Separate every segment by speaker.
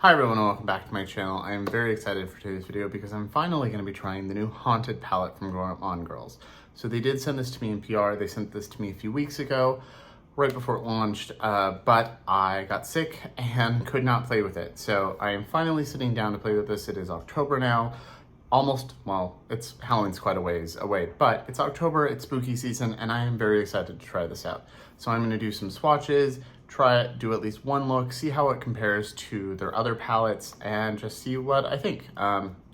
Speaker 1: Hi everyone and welcome back to my channel. I am very excited for today's video because I'm finally going to be trying the new Haunted palette from Gourmande Girls. So they did send this to me in PR. They sent this to me a few weeks ago, right before it launched, but I got sick and could not play with it. So I am finally sitting down to play with this. It is October now. Almost, well, it's Halloween's quite a ways away, but it's October, it's spooky season, and I am very excited to try this out. So I'm gonna do some swatches, try it, do at least one look, see how it compares to their other palettes, and just see what I think.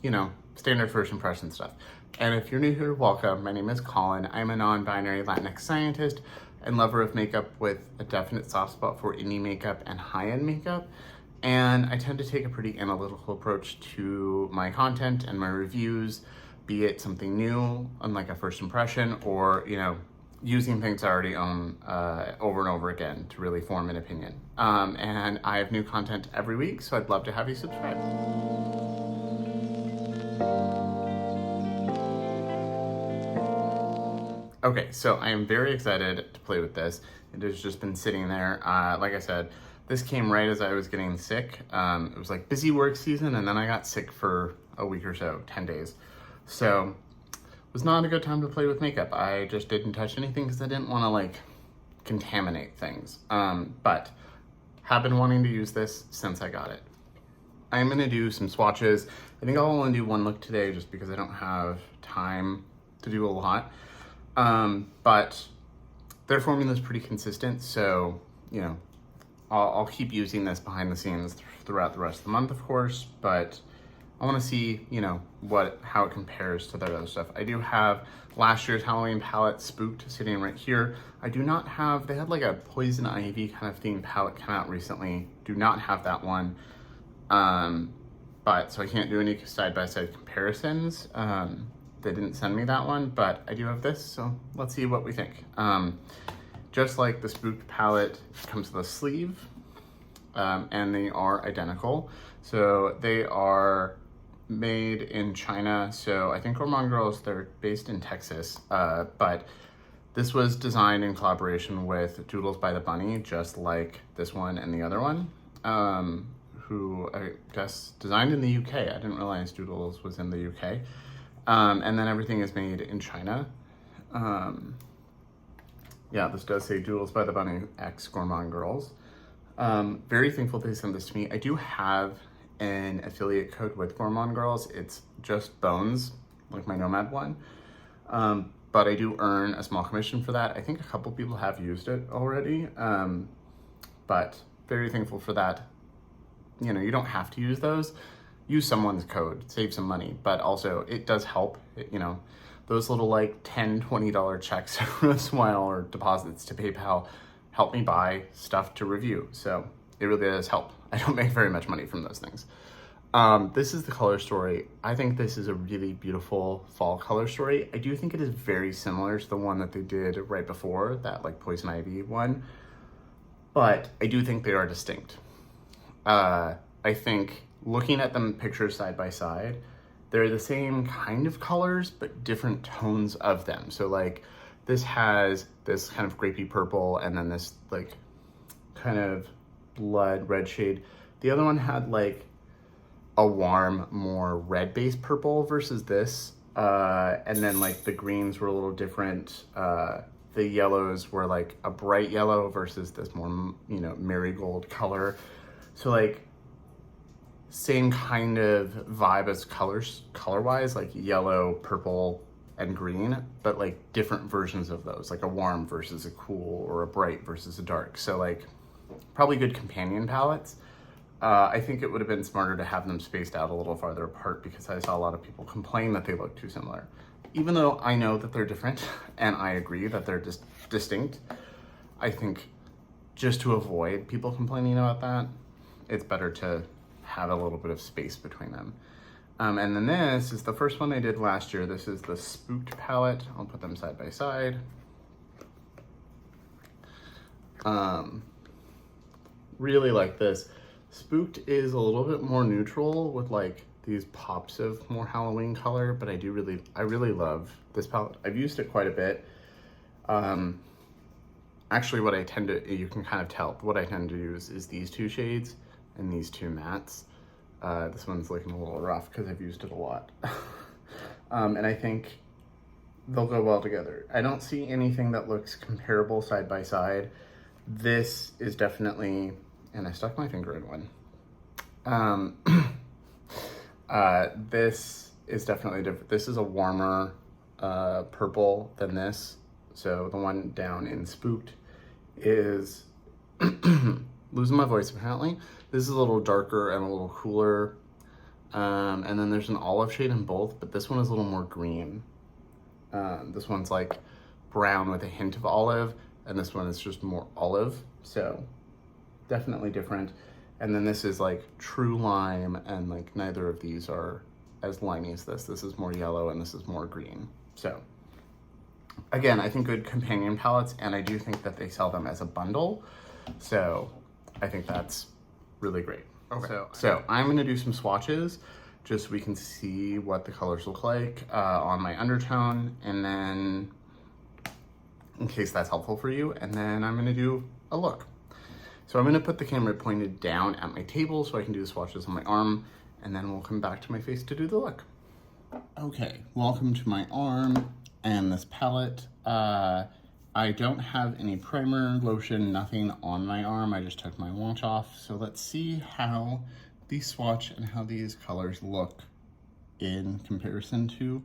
Speaker 1: You know, standard first impression stuff. And if you're new here, welcome. My name is Colin. I'm a non-binary Latinx scientist and lover of makeup with a definite soft spot for indie makeup and high-end makeup. And I tend to take a pretty analytical approach to my content and my reviews, be it something new, unlike a first impression, or, you know, using things I already own over and over again to really form an opinion. And I have new content every week, so I'd love to have you subscribe. Okay, so I am very excited to play with this. It has just been sitting there. Like I said, this came right as I was getting sick. It was like busy work season, and then I got sick for a week or so, 10 days. So it was not a good time to play with makeup. I just didn't touch anything because I didn't want to like contaminate things. But have been wanting to use this since I got it. I'm gonna do some swatches. I think I'll only do one look today just because I don't have time to do a lot. But their formula is pretty consistent, so, you know, I'll keep using this behind the scenes throughout the rest of the month, of course, but I want to see, you know, how it compares to their other stuff. I do have last year's Halloween palette, Spooked, sitting right here. I do not have, they had like a poison ivy kind of themed palette come out recently. Do not have that one. But, so I can't do any side-by-side comparisons. They didn't send me that one, but I do have this, so let's see what we think. Just like the Spooked palette, it comes with a sleeve, and they are identical. So they are made in China. So I think Gourmand Girls, they're based in Texas, but this was designed in collaboration with Doodles by the Bunny, just like this one and the other one, who I guess designed in the UK. I didn't realize Doodles was in the UK. And then everything is made in China. Yeah, this does say Doodles by the Bunny X Gourmand Girls. Very thankful they sent this to me. I do have an affiliate code with Gourmand Girls. It's just Bones, like my Nomad one. But I do earn a small commission for that. I think a couple people have used it already. But very thankful for that. You know, you don't have to use those. Use someone's code, save some money, but also it does help, you know, those little like $10, $20 checks every once in a while or deposits to PayPal help me buy stuff to review. So it really does help. I don't make very much money from those things. This is the color story. I think this is a really beautiful fall color story. I do think it is very similar to the one that they did right before, that like Poison Ivy one, but I do think they are distinct. I think looking at them pictures side by side, they're the same kind of colors, but different tones of them. So like this has this kind of grapey purple and then this like kind of blood red shade. The other one had like a warm, more red-based purple versus this. And then like the greens were a little different. The yellows were like a bright yellow versus this more, you know, marigold color. So like same kind of vibe as color-wise, like yellow, purple, and green, but like different versions of those, like a warm versus a cool or a bright versus a dark. So like probably good companion palettes. I think it would have been smarter to have them spaced out a little farther apart because I saw a lot of people complain that they look too similar. Even though I know that they're different and I agree that they're distinct, I think just to avoid people complaining about that, it's better to have a little bit of space between them. And then this is the first one they did last year. This is the Spooked palette. I'll put them side by side. Really like this. Spooked is a little bit more neutral with like these pops of more Halloween color, but I really love this palette. I've used it quite a bit. Actually what I tend to, you can kind of tell, what I tend to use is these two shades and these two mattes. This one's looking a little rough because I've used it a lot. And I think they'll go well together. I don't see anything that looks comparable side by side. This is definitely, and I stuck my finger in one. This is definitely different. This is a warmer purple than this. So the one down in Spooked is losing my voice apparently. This is a little darker and a little cooler. And then there's an olive shade in both, but this one is a little more green. This one's like brown with a hint of olive, and this one is just more olive. So definitely different. And then this is like true lime, and like neither of these are as limey as this. This is more yellow and this is more green. So again, I think good companion palettes, and I do think that they sell them as a bundle. So I think that's really great. Okay. So I'm gonna do some swatches just so we can see what the colors look like on my undertone, and then in case that's helpful for you, and then I'm gonna do a look. So I'm gonna put the camera pointed down at my table so I can do the swatches on my arm, and then we'll come back to my face to do the look. Okay, welcome to my arm and this palette. I don't have any primer, lotion, nothing on my arm. I just took my watch off. So let's see how these swatch and how these colors look in comparison to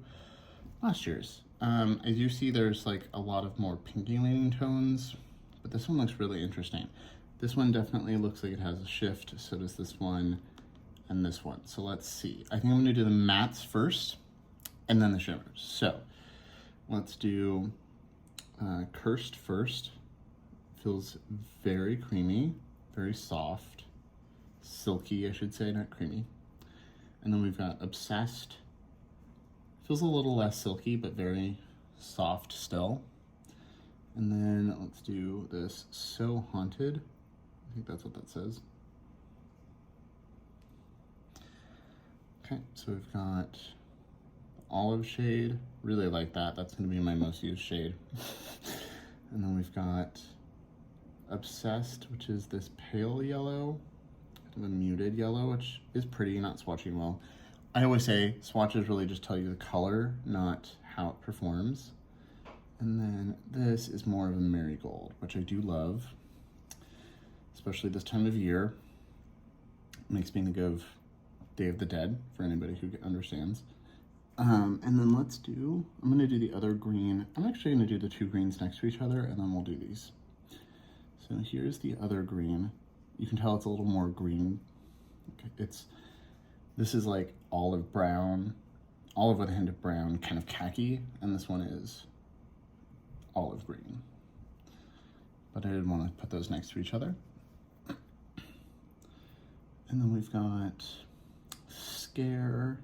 Speaker 1: last year's. As you see, there's like a lot of more pinky leaning tones, but this one looks really interesting. This one definitely looks like it has a shift, so does this one and this one. So let's see. I think I'm gonna do the mattes first and then the shimmers. So let's do Cursed first. Feels very creamy, very soft, silky, I should say, not creamy. And then we've got Obsessed. Feels a little less silky, but very soft still. And then let's do this So Haunted. I think that's what that says. Okay, so we've got olive shade. Really like that. That's gonna be my most used shade. And then we've got Obsessed, which is this pale yellow, kind of a muted yellow, which is pretty, not swatching well. I always say swatches really just tell you the color, not how it performs. And then this is more of a marigold, which I do love, especially this time of year. It makes me think of Day of the Dead, for anybody who understands. And then I'm gonna do the other green. I'm actually gonna do the two greens next to each other, and then we'll do these. So here's the other green. You can tell it's a little more green. This is like olive brown, olive with a hint of brown, kind of khaki, and this one is olive green. But I didn't want to put those next to each other. And then we've got Scare.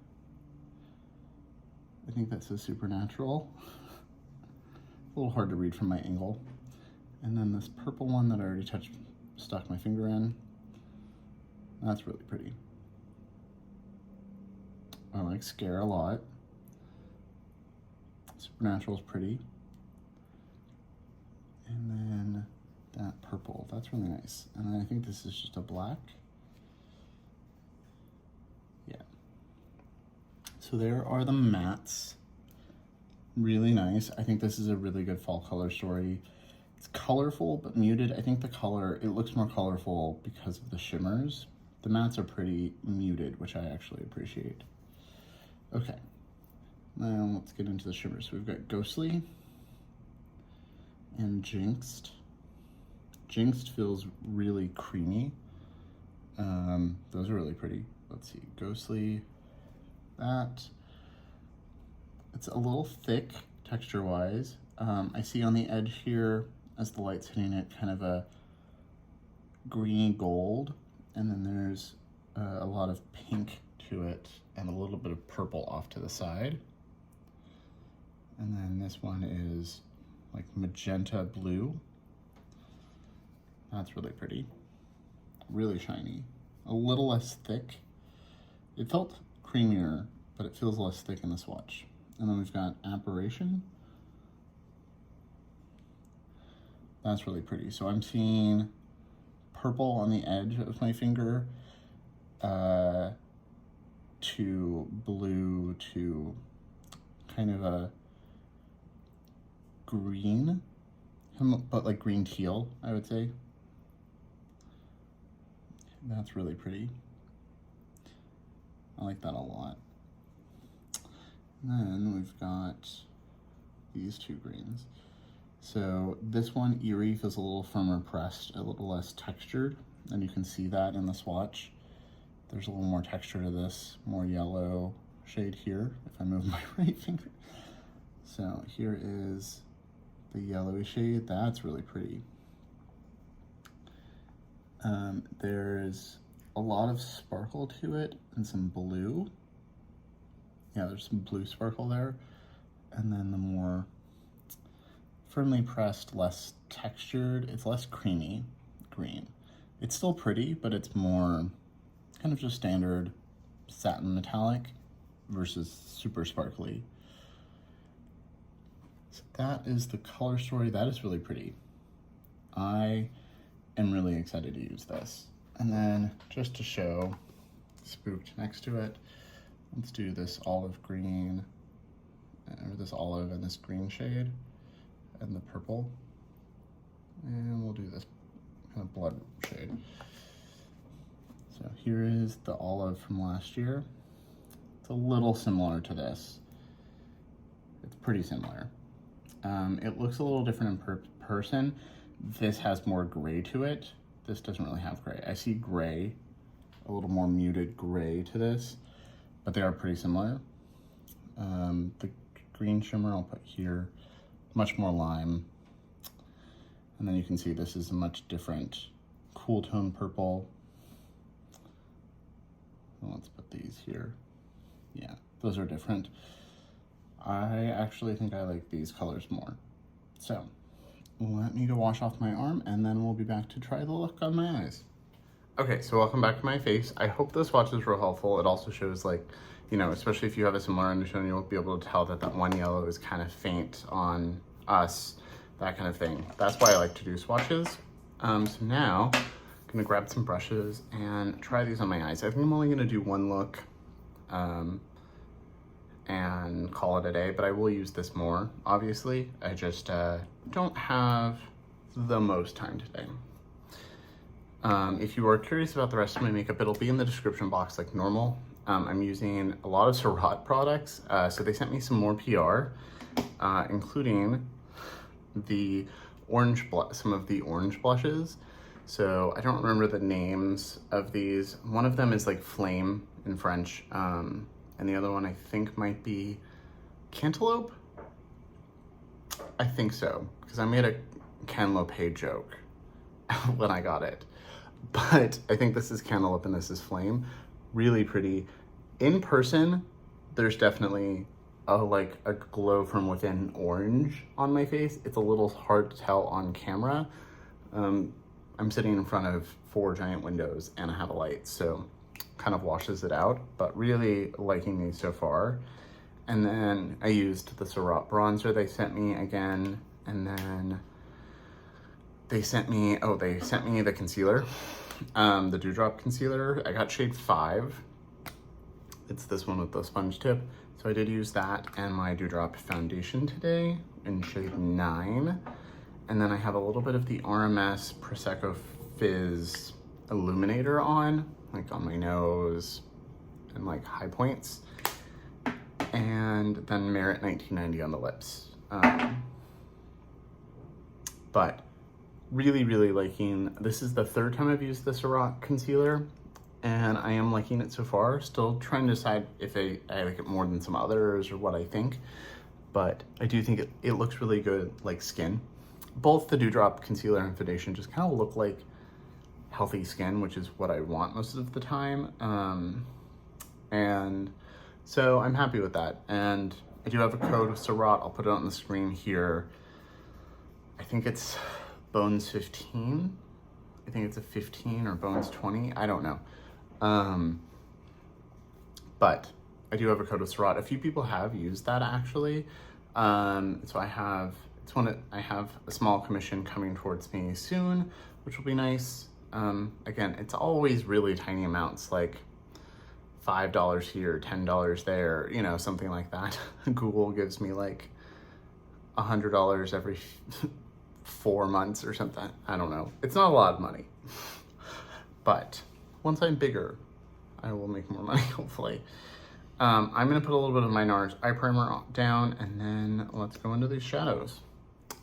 Speaker 1: I think that says Supernatural. A little hard to read from my angle. And then this purple one that I already stuck my finger in. That's really pretty. I like Scare a lot. Supernatural's pretty. And then that purple, that's really nice. And then I think this is just a black. Yeah. So there are the mattes. Really nice. I think this is a really good fall color story. It's colorful but muted. I think the color, it looks more colorful because of the shimmers. The mattes are pretty muted, which I actually appreciate. Okay, now let's get into the shimmers. So we've got Ghostly and Jinxed. Jinxed feels really creamy. Those are really pretty. Let's see, Ghostly, that. It's a little thick texture-wise. I see on the edge here, as the light's hitting it, kind of a greeny gold, and then there's a lot of pink to it and a little bit of purple off to the side. And then this one is like magenta blue. That's really pretty. Really shiny. A little less thick. It felt creamier, but it feels less thick in the swatch. And then we've got Apparition. That's really pretty. So I'm seeing purple on the edge of my finger, to blue to kind of a green, but like green teal, I would say. That's really pretty. I like that a lot. And then we've got these two greens. So this one, Eerie, feels a little firmer pressed, a little less textured, and you can see that in the swatch. There's a little more texture to this, more yellow shade here, if I move my right finger. So here is the yellowy shade. That's really pretty. There's a lot of sparkle to it and some blue. Yeah, there's some blue sparkle there. And then the more firmly pressed, less textured, it's less creamy green. It's still pretty, but it's more kind of just standard satin metallic versus super sparkly. So that is the color story. That is really pretty. I am really excited to use this. And then just to show Spooked next to it, let's do this olive green, or this olive and this green shade, and the purple. And we'll do this kind of blood shade. So here is the olive from last year. It's a little similar to this. It's pretty similar. It looks a little different in person. This has more gray to it. This doesn't really have gray. I see gray, a little more muted gray to this, but they are pretty similar. The green shimmer I'll put here, much more lime. And then you can see this is a much different cool tone purple. Let's put these here. Yeah, those are different. I actually think I like these colors more. So let me go wash off my arm and then we'll be back to try the look on my eyes. Okay, so welcome back to my face. I hope this swatch is real helpful. It also shows, like, you know, especially if you have a similar undertone, you'll be able to tell that that one yellow is kind of faint on us, that kind of thing. That's why I like to do swatches. So now I'm gonna grab some brushes and try these on my eyes. I think I'm only gonna do one look and call it a day, but I will use this more, obviously. I just don't have the most time today. If you are curious about the rest of my makeup, it'll be in the description box like normal. I'm using a lot of Surratt products, so they sent me some more PR, including the some of the orange blushes. So I don't remember the names of these. One of them is like Flame in French, and the other one I think might be Cantaloupe. I think so, because I made a Cantaloupe joke when I got it. But I think this is Cantaloupe and this is Flame. Really pretty. In person, there's definitely like a glow from within orange on my face. It's a little hard to tell on camera. I'm sitting in front of 4 giant windows and I have a light, so kind of washes it out, but really liking these so far. And then I used the Surratt bronzer they sent me again, and then they sent me the concealer, the Dewdrop concealer. I got shade 5. It's this one with the sponge tip. So I did use that and my Dewdrop foundation today in shade 9. And then I have a little bit of the RMS Prosecco Fizz illuminator on, like on my nose and like high points. And then Merit 1990 on the lips. But really, really liking, this is the 3rd time I've used the Surratt concealer, and I am liking it so far. Still trying to decide if I like it more than some others or what I think, but I do think it looks really good like skin. Both the Dewdrop concealer and foundation just kind of look like healthy skin, which is what I want most of the time. And so I'm happy with that. And I do have a code with Surratt. I'll put it on the screen here. I think it's Bones 15. I think it's a 15 or Bones 20. I don't know. But I do have a code with Surratt. A few people have used that actually. So I have a small commission coming towards me soon, which will be nice. Again, it's always really tiny amounts, like $5 here, $10 there, you know, something like that. Google gives me like $100 every 4 months or something. I don't know. It's not a lot of money. But once I'm bigger, I will make more money, hopefully. I'm gonna put a little bit of my NARS eye primer down, and then let's go into these shadows.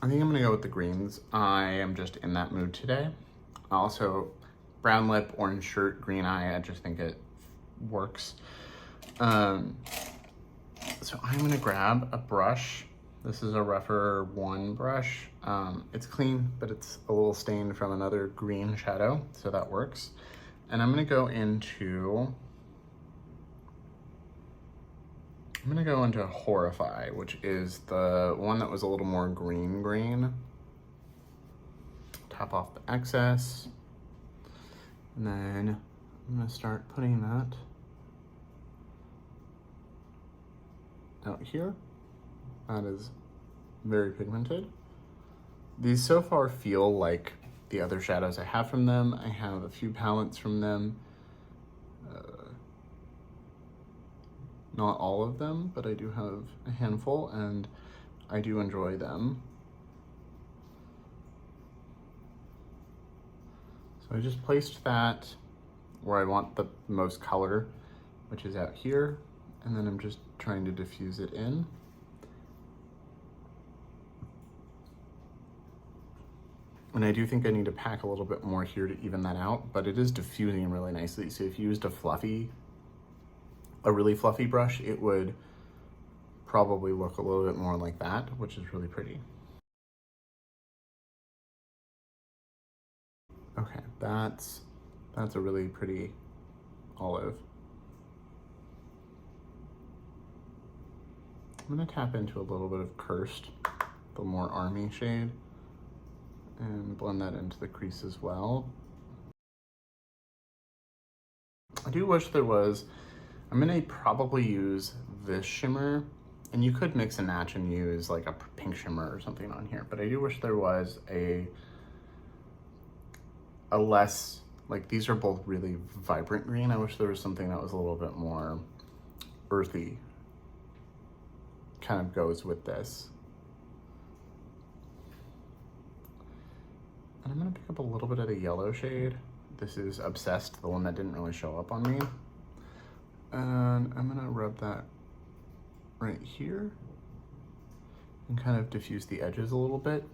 Speaker 1: I think I'm gonna go with the greens. I am just in that mood today. Also, brown lip, orange shirt, green eye, I just think it works. So I'm gonna grab a brush. This is a rougher 1 brush. It's clean, but it's a little stained from another green shadow, so that works. And I'm gonna go into Horrify, which is the one that was a little more green. Tap off the excess. And then I'm gonna start putting that out here. That is very pigmented. These so far feel like the other shadows I have from them. I have a few palettes from them. Not all of them, but I do have a handful, and I do enjoy them. So I just placed that where I want the most color, which is out here, and then I'm just trying to diffuse it in. And I do think I need to pack a little bit more here to even that out, but it is diffusing really nicely. So if you used a really fluffy brush, it would probably look a little bit more like that, which is really pretty. Okay, that's a really pretty olive. I'm gonna tap into a little bit of Cursed, the more army shade, and blend that into the crease as well. I do wish there was, I'm gonna probably use this shimmer, and you could mix and match and use like a pink shimmer or something on here, but I do wish there was a less, like these are both really vibrant green. I wish there was something that was a little bit more earthy, kind of goes with this. And I'm gonna pick up a little bit of the yellow shade. This is Obsessed, the one that didn't really show up on me. And I'm gonna rub that right here and kind of diffuse the edges a little bit,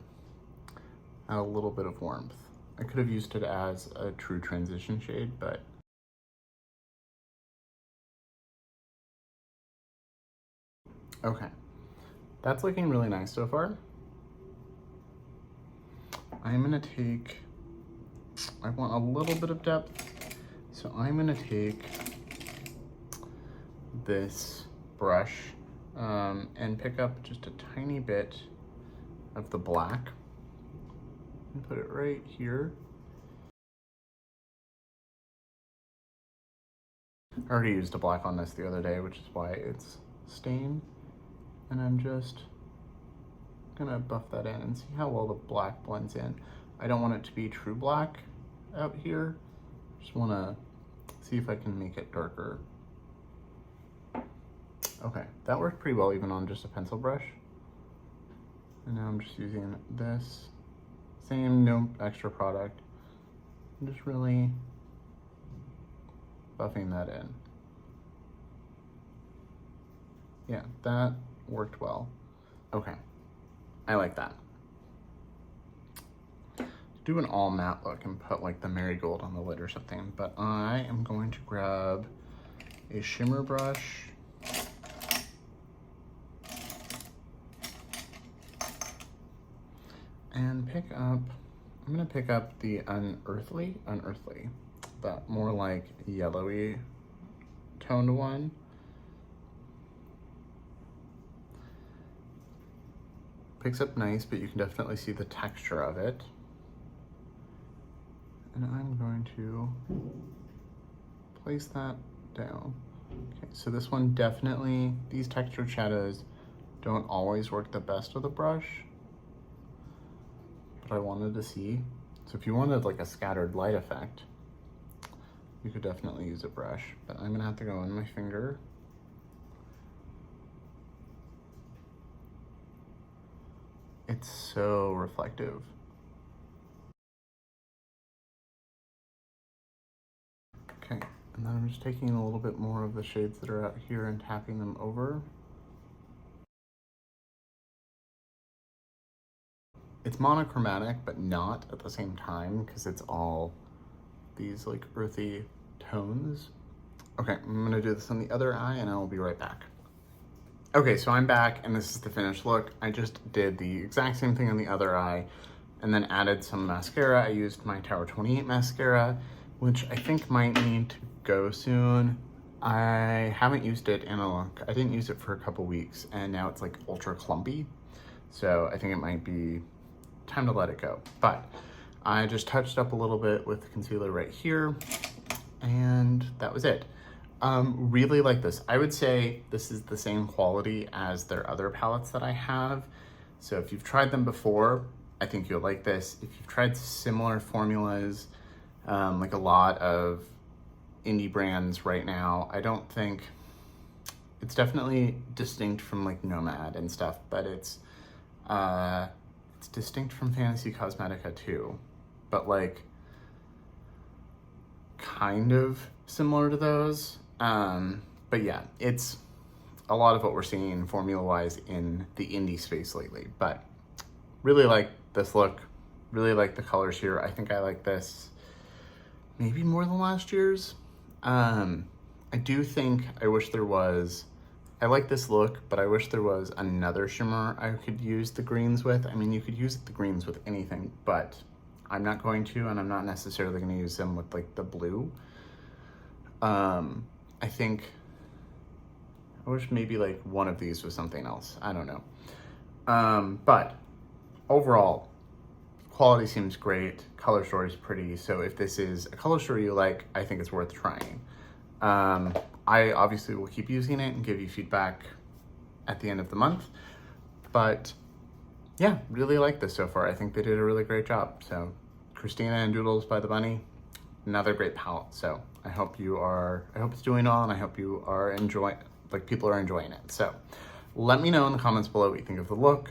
Speaker 1: add a little bit of warmth. I could have used it as a true transition shade, but okay. That's looking really nice so far. I'm gonna take, I want a little bit of depth, so I'm gonna take this brush and pick up just a tiny bit of the black and put it right here. I already used a black on this the other day, which is why it's stained. And I'm just gonna buff that in and see how well the black blends in. I don't want it to be true black out here. Just wanna see if I can make it darker. Okay, that worked pretty well even on just a pencil brush. And now I'm just using this, same, no extra product. I'm just really buffing that in. Yeah, that worked well. Okay, I like that. Do an all matte look and put like the marigold on the lid or something, but I am going to grab a shimmer brush and pick up, I'm gonna pick up the Unearthly, that more like yellowy toned one. Picks up nice, but you can definitely see the texture of it. And I'm going to place that down. Okay, so this one definitely, these textured shadows don't always work the best with a brush, but I wanted to see. So if you wanted like a scattered light effect, you could definitely use a brush, but I'm gonna have to go in my finger. It's so reflective. Okay, and then I'm just taking a little bit more of the shades that are out here and tapping them over. It's monochromatic, but not at the same time, because it's all these like earthy tones. Okay, I'm gonna do this on the other eye and I will be right back. Okay, so I'm back and this is the finished look. I just did the exact same thing on the other eye and then added some mascara. I used my Tower 28 mascara, which I think might need to go soon. I haven't used it in a look. I didn't use it for a couple weeks and now it's like ultra clumpy. So I think it might be time to let it go. But I just touched up a little bit with concealer right here and that was it. Really like this. I would say this is the same quality as their other palettes that I have. So if you've tried them before, I think you'll like this. If you've tried similar formulas, like a lot of indie brands right now, I don't think, it's definitely distinct from like Nomad and stuff, but it's distinct from Fantasy Cosmetica too, but like kind of similar to those. But yeah, it's a lot of what we're seeing formula-wise in the indie space lately, but really like this look, really like the colors here. I think I like this maybe more than last year's. I do think I wish there was, I like this look, but I wish there was another shimmer I could use the greens with. I mean, you could use the greens with anything, but I'm not going to, and I'm not necessarily going to use them with like the blue. I think, I wish maybe like one of these was something else. I don't know. But overall, quality seems great. Color story is pretty. So if this is a color story you like, I think it's worth trying. I obviously will keep using it and give you feedback at the end of the month. But yeah, really like this so far. I think they did a really great job. So Christina and Doodles by the Bunny, another great palette. So I hope it's doing well, and I hope you are enjoying, like people are enjoying it. So let me know in the comments below what you think of the look,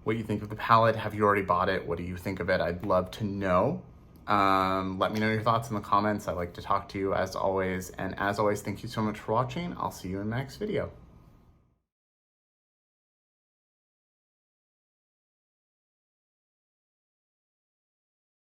Speaker 1: what you think of the palette. Have you already bought it? What do you think of it? I'd love to know. Let me know your thoughts in the comments. I like to talk to you as always. And as always, thank you so much for watching. I'll see you in the next video.